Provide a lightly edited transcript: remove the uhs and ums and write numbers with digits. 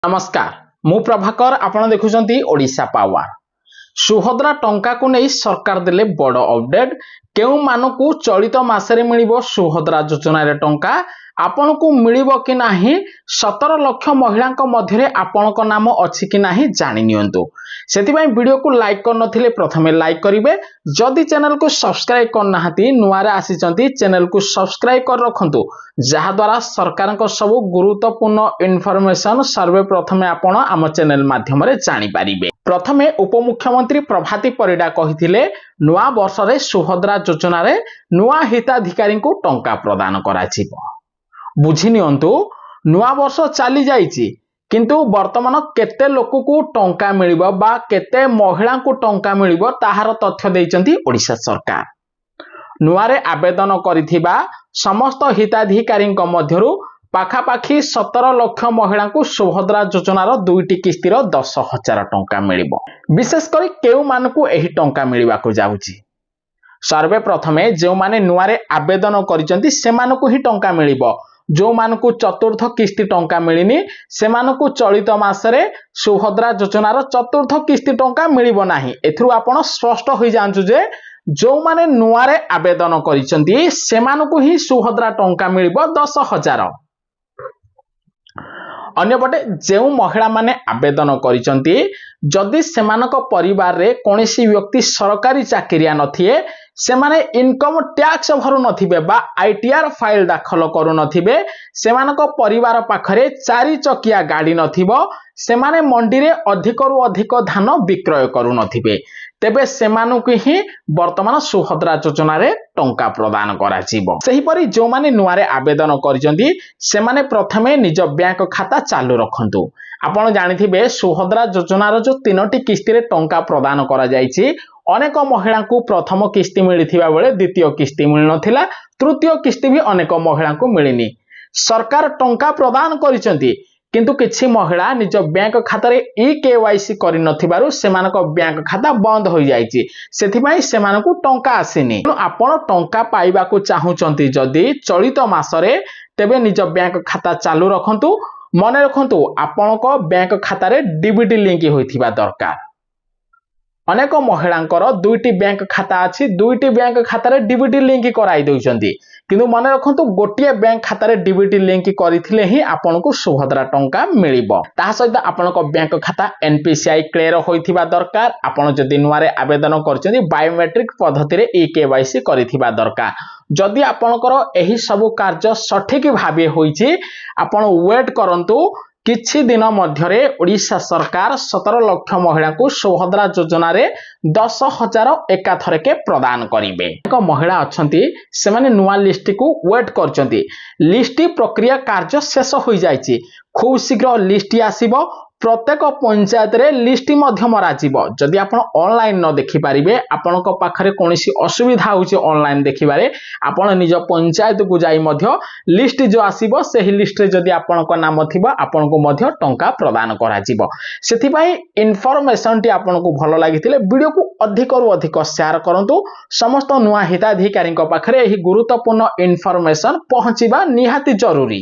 नमस्कार मु प्रभाकर आपण देखुछंती ओडिशा पावर सुभद्रा टंका को नहीं सरकार देले बड़ अपडेट केउ मानकु चलित मासरे मिलिबो सुभद्रा योजना रे टंका आपण को मिलिबो कि नाही 17 लाख महिलांक मध्यरे आपणक नाम अछि कि नाही जानि नियंतु सेति पई वीडियो को लाइक कर नथिले प्रथमे लाइक करिवे जदि चैनल को सब्सक्राइब कर नाहती नुआरे आसीचंती चैनल को सब्सक्राइब कर रखंतु जहा द्वारा सरकार को सब गुरुत्वपूर्ण इन्फॉर्मेशन सर्वे प्रथमे आपण आम चैनल माध्यम रे जानि पारिबे। प्रथमे उपमुख्यमंत्री प्रभाती परिडा कहिथिले नुआ वर्ष रे सुभद्रा योजना रे नुआ हिताधिकारी को टंका प्रदान कराजिबो। बुझी नियंतु नुआ वर्ष चली जाइछि किंतु वर्तमान केते लोक को टंका मिलिबो बा केते महिला को टंका मिलिबो ताहार तथ्य दैचंती ओडिशा सरकार। नुआरे आवेदन करिथिबा समस्त हिताधिकारी मध्यरु पाखापाखी 17 लाख महिला को सुभद्रा योजनार दुईटी किस्तिर 10,000 टंका मिलिबो। विशेषकर केउ मानकु एही टंका मिलिबा को जाउछि सर्वे प्रथमे जो माने नुआरे आवेदन करिसंती सेमानकु ही टंका मिलिबो। जो मानकु चतुर्थ किस्ती टंका मिलिनी सेमानकु चलित मासरे सुभद्रा योजनार चतुर्थ किस्ती टंका मिलिबो नाही। एथरु आपण स्पष्ट होई जांचु जे जो माने नुआरे आवेदन करिसंती सेमानकु ही सुभद्रा टंका मिलिबो 10,000। अन्यपटे जो महिला माने आवेदन करिसंती जदि सेमानक परिवार रे कोनोसी व्यक्ति सरकारी चाकरिया नथिए सेमाने इनकम टैक्स भरु नथिबे बा आईटीआर फाइल दाखल करू नथिबे सेमानक परिवार पाखरे 4 चकिया गाड़ी नथिबो सेमाने मंडी रे अधिकरु अधिक धान विक्रय करू नथिबे तेबे सेमानकु ही वर्तमान सुभद्रा योजना रे टंका प्रदान कराजिबो। सही परि जो माने नुआरे आवेदन करिसंती सेमाने प्रथमे निज बैंक खाता चालू रखंतु। आपण जानिथिबे सुभद्रा योजनार जो 3टी किस्ती रे टंका प्रदान करा जायछि अनेक महिला को प्रथम किस्ती मिलिथिबा बेले द्वितीय किस्ती मिल नथिला तृतीय किस्ती भी अनेक महिला को मिलिनी। सरकार टंका प्रदान करिसंती किंतु किछि महिला निज बैंक खाता रे ई-केवाईसी करि नथिबारु सेमानक बैंक खाता बंद होई जायछि सेथि पई सेमानकु टंका आसीनी। आपण टंका पाइबा को चाहुचंती जदि चलित मासरे तेबे निज बैंक खाता चालू रखंतु। मने रखंतु आपणक बैंक खाता रे डीबीटी लिंक होइथिबा दरकार। अनेक महिलांकर दुईटी बैंक खाता अछि दुईटी बैंक खाता रे डीबीटी लिंक कराई दोइचंती किंतु मने रखंतु गोटिए बैंक खाता रे डीबीटी लिंक करिथिले ही आपनको सुभद्रा टंका मिलिबो। ता सहित आपनक बैंक खाता एनपीसीआई क्लियर होइथिबा दरकार। आपण जदि नुआरे आवेदन करचंती बायोमेट्रिक पद्धति रे ई-केवाईसी करिथिबा दरकार। जदि आपनकर एही सब कार्य सठिक भाबे होइछि आपण वेट करंतु किछि दिन मध्यरे ओडिशा सरकार 17 लाख महिला को सुभद्रा योजना रे 10,000 एकाथरे के प्रदान करिवे। एक महिला अछंती सेमाने नुआ लिस्ट को वेट करचंती लिस्ट प्रक्रिया कार्य शेष होई जायछि खूब शीघ्र लिस्ट आसीबो। प्रत्येक पंचायत रे लिस्ट मध्य मराजिबो। जदि आपण ऑनलाइन न देखि पारिबे आपणक पाखरे कोनोसी असुविधा होउछि ऑनलाइन देखिबारे आपण निज पंचायत को जाई मध्य लिस्ट जो आसीबो सेही लिस्ट रे जदि आपणक नाम थिबो आपणको मध्य टंका प्रदान कराजिबो। सेथि पई इन्फॉर्मेशन टी आपणको भलो लागिथिले वीडियो को अधिकरु अधिक शेयर करंतु समस्त नुआ हिताधिकारी पाखरे एही गुरुत्वपूर्ण इन्फॉर्मेशन पहुंचीबा निहाती जरूरी।